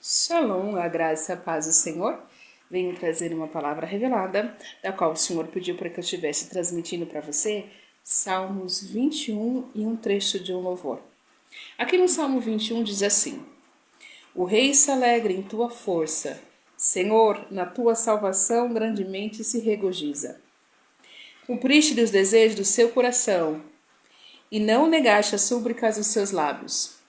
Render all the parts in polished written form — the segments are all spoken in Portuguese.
Shalom, a graça e a paz do Senhor. Venho trazer uma palavra revelada, da qual o Senhor pediu para que eu estivesse transmitindo para você, Salmos 21 e um trecho de um louvor. Aqui no Salmo 21 diz assim: O rei se alegra em tua força, Senhor, na tua salvação grandemente se regozija. Cumpriste-lhe os desejos do seu coração, e não negaste as súplicas dos seus lábios.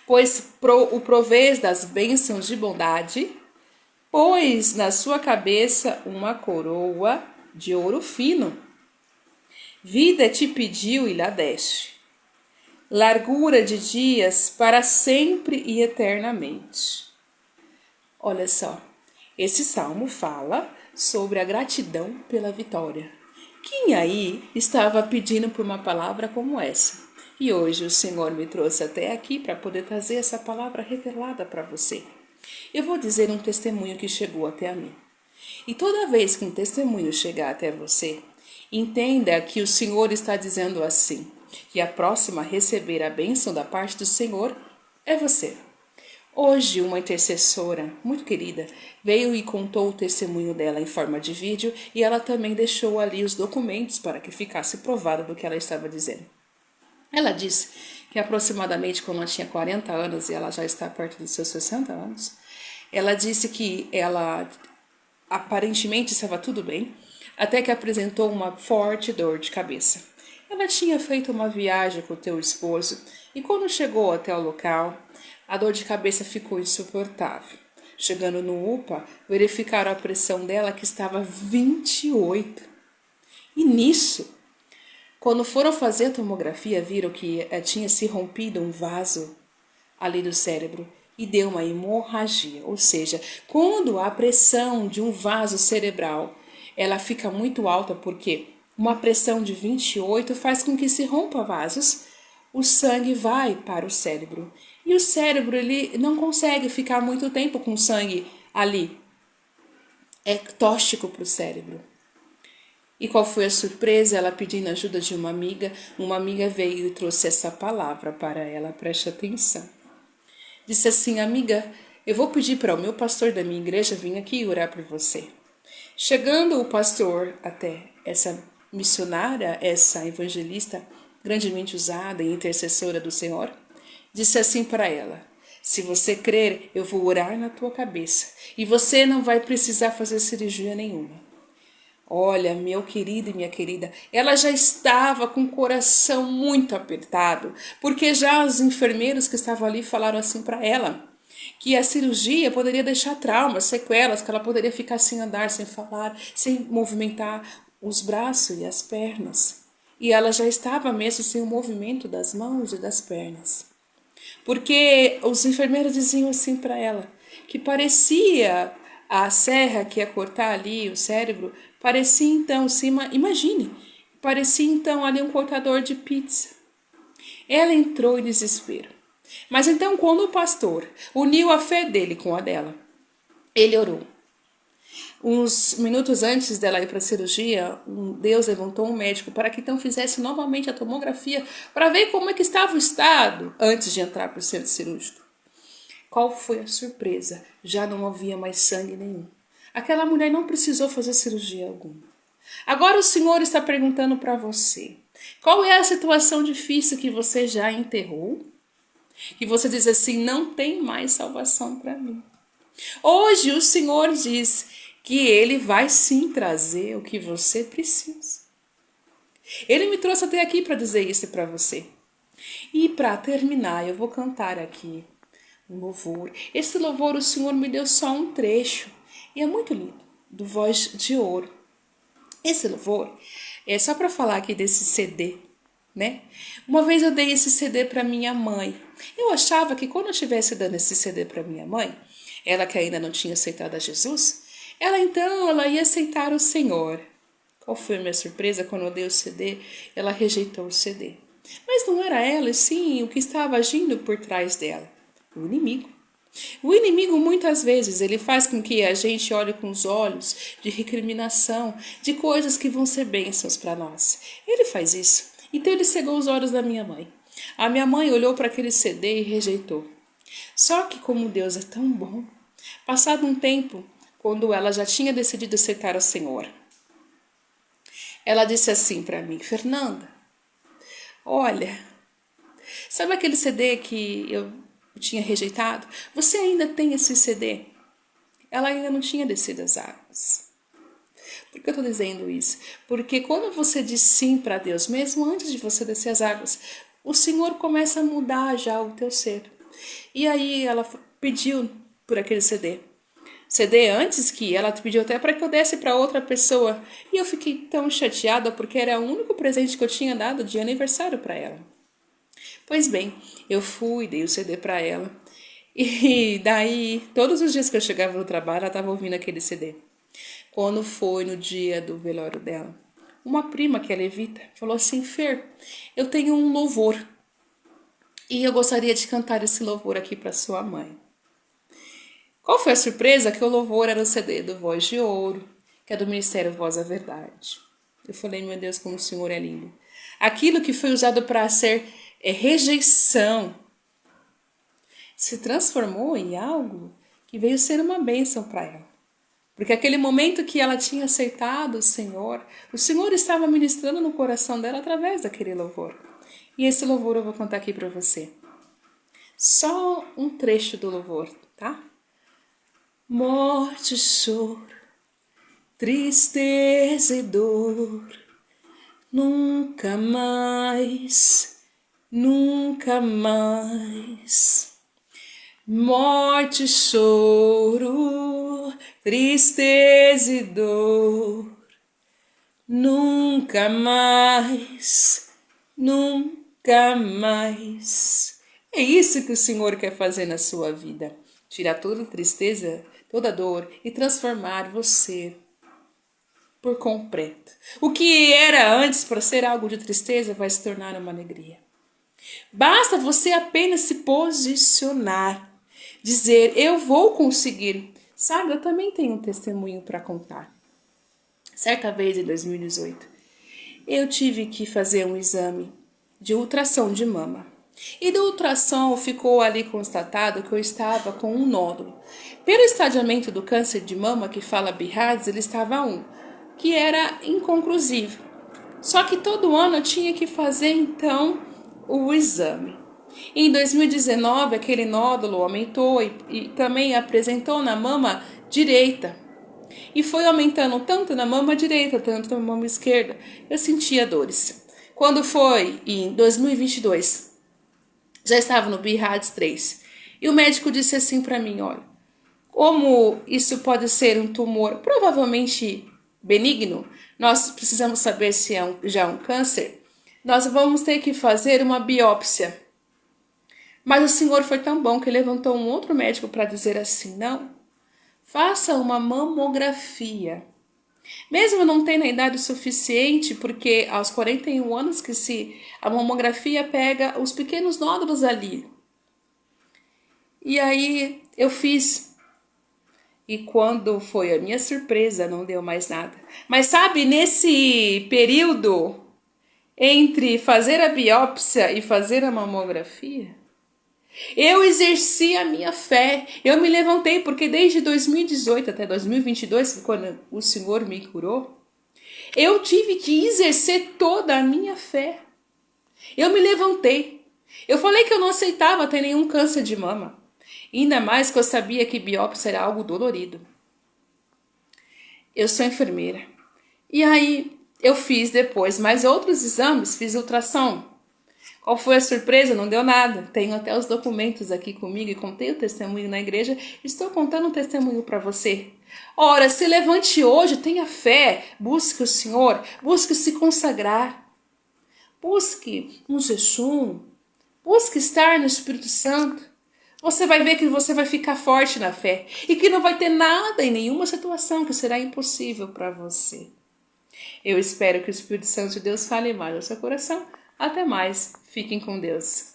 Pois o provês das bênçãos de bondade, pôs na sua cabeça uma coroa de ouro fino. Vida te pediu e lhe deste, largura de dias para sempre e eternamente. Olha só, esse salmo fala sobre a gratidão pela vitória. Quem aí estava pedindo por uma palavra como essa? E hoje o Senhor me trouxe até aqui para poder trazer essa palavra revelada para você. Eu vou dizer um testemunho que chegou até a mim. E toda vez que um testemunho chegar até você, entenda que o Senhor está dizendo assim, que a próxima a receber a bênção da parte do Senhor é você. Hoje, uma intercessora muito querida veio e contou o testemunho dela em forma de vídeo e ela também deixou ali os documentos para que ficasse provado do que ela estava dizendo. Ela disse que aproximadamente quando ela tinha 40 anos e ela já está perto dos seus 60 anos, ela disse que ela aparentemente estava tudo bem, até que apresentou uma forte dor de cabeça. Ela tinha feito uma viagem com o teu esposo e quando chegou até o local, a dor de cabeça ficou insuportável. Chegando no UPA, verificaram a pressão dela que estava 28. E nisso, quando foram fazer a tomografia, viram que tinha se rompido um vaso ali do cérebro e deu uma hemorragia. Ou seja, quando a pressão de um vaso cerebral ela fica muito alta, porque uma pressão de 28 faz com que se rompa vasos, o sangue vai para o cérebro. E o cérebro ele não consegue ficar muito tempo com sangue ali. É tóxico para o cérebro. E qual foi a surpresa? Ela pedindo ajuda de uma amiga veio e trouxe essa palavra para ela, preste atenção. Disse assim: amiga, eu vou pedir para o meu pastor da minha igreja vir aqui orar por você. Chegando o pastor até essa missionária, essa evangelista grandemente usada e intercessora do Senhor, disse assim para ela: se você crer, eu vou orar na tua cabeça e você não vai precisar fazer cirurgia nenhuma. Olha, meu querido e minha querida, ela já estava com o coração muito apertado, porque já os enfermeiros que estavam ali falaram assim para ela, que a cirurgia poderia deixar traumas, sequelas, que ela poderia ficar sem andar, sem falar, sem movimentar os braços e as pernas. E ela já estava mesmo sem o movimento das mãos e das pernas. Porque os enfermeiros diziam assim para ela, que parecia a serra que ia cortar ali o cérebro, parecia então, imagine, parecia então ali um cortador de pizza. Ela entrou em desespero. Mas então quando o pastor uniu a fé dele com a dela, ele orou. Uns minutos antes dela ir para a cirurgia, Deus levantou um médico para que então fizesse novamente a tomografia para ver como é que estava o estado antes de entrar para o centro cirúrgico. Qual foi a surpresa? Já não havia mais sangue nenhum. Aquela mulher não precisou fazer cirurgia alguma. Agora o Senhor está perguntando para você: qual é a situação difícil que você já enterrou? Que você diz assim: não tem mais salvação para mim. Hoje o Senhor diz que Ele vai sim trazer o que você precisa. Ele me trouxe até aqui para dizer isso para você. E para terminar, eu vou cantar aqui um louvor. Esse louvor o Senhor me deu só um trecho. E é muito lindo, do Voz de Ouro. Esse louvor é só para falar aqui desse CD, né? Uma vez eu dei esse CD para minha mãe. Eu achava que quando eu estivesse dando esse CD para minha mãe, ela que ainda não tinha aceitado a Jesus, ela ia aceitar o Senhor. Qual foi a minha surpresa quando eu dei o CD? Ela rejeitou o CD. Mas não era ela, sim, o que estava agindo por trás dela. O inimigo. O inimigo muitas vezes ele faz com que a gente olhe com os olhos de recriminação, de coisas que vão ser bênçãos para nós. Ele faz isso. Então ele cegou os olhos da minha mãe. A minha mãe olhou para aquele CD e rejeitou. Só que como Deus é tão bom, passado um tempo, quando ela já tinha decidido aceitar o Senhor, ela disse assim para mim: Fernanda, olha, sabe aquele CD que eu tinha rejeitado? Você ainda tem esse CD? Ela ainda não tinha descido as águas. Por que eu estou dizendo isso? Porque quando você diz sim para Deus, mesmo antes de você descer as águas, o Senhor começa a mudar já o teu ser. E aí ela pediu por aquele CD. CD antes que ela pediu até para que eu desse para outra pessoa. E eu fiquei tão chateada porque era o único presente que eu tinha dado de aniversário para ela. Pois bem, eu fui, dei o CD para ela. E daí, todos os dias que eu chegava no trabalho, ela estava ouvindo aquele CD. Quando foi no dia do velório dela, uma prima que é levita falou assim: Fer, eu tenho um louvor e eu gostaria de cantar esse louvor aqui para sua mãe. Qual foi a surpresa? Que o louvor era o CD do Voz de Ouro, que é do Ministério Voz da Verdade. Eu falei: meu Deus, como o Senhor é lindo. Aquilo que foi usado para ser rejeição se transformou em algo que veio ser uma bênção para ela. Porque aquele momento que ela tinha aceitado o Senhor estava ministrando no coração dela através daquele louvor. E esse louvor eu vou contar aqui para você. Só um trecho do louvor, tá? Morte, choro, tristeza e dor, nunca mais, nunca mais. Morte, choro, tristeza e dor, nunca mais, nunca mais. É isso que o Senhor quer fazer na sua vida. Tirar toda tristeza, toda dor e transformar você por completo. O que era antes para ser algo de tristeza vai se tornar uma alegria. Basta você apenas se posicionar. Dizer, eu vou conseguir. Sabe, eu também tenho um testemunho para contar. Certa vez, em 2018, eu tive que fazer um exame de ultrassom de mama. E do ultrassom ficou ali constatado que eu estava com um nódulo. Pelo estadiamento do câncer de mama, que fala BIRADS, ele estava 1, que era inconclusivo. Só que todo ano eu tinha que fazer, então, o exame. Em 2019, aquele nódulo aumentou e também apresentou na mama direita. E foi aumentando tanto na mama direita, tanto na mama esquerda. Eu sentia dores. Quando foi em 2022, já estava no BIRADS 3. E o médico disse assim para mim, olha, como isso pode ser um tumor provavelmente benigno, nós precisamos saber se é já um câncer, nós vamos ter que fazer uma biópsia. Mas o Senhor foi tão bom que levantou um outro médico para dizer assim, não, faça uma mamografia. Mesmo não tendo a idade suficiente, porque aos 41 anos que a mamografia pega os pequenos nódulos ali. E aí eu fiz. E quando foi a minha surpresa, não deu mais nada. Mas sabe, nesse período entre fazer a biópsia e fazer a mamografia, eu exerci a minha fé, eu me levantei, porque desde 2018 até 2022, quando o Senhor me curou, eu tive que exercer toda a minha fé. Eu me levantei. Eu falei que eu não aceitava ter nenhum câncer de mama. Ainda mais que eu sabia que biópsia era algo dolorido. Eu sou enfermeira. E aí eu fiz depois mais outros exames, fiz ultrassom. Qual foi a surpresa? Não deu nada. Tenho até os documentos aqui comigo e contei o testemunho na igreja. Estou contando um testemunho para você. Ora, se levante hoje, tenha fé, busque o Senhor, busque se consagrar. Busque um jejum, busque estar no Espírito Santo. Você vai ver que você vai ficar forte na fé e que não vai ter nada em nenhuma situação que será impossível para você. Eu espero que o Espírito Santo de Deus fale mais no seu coração. Até mais. Fiquem com Deus.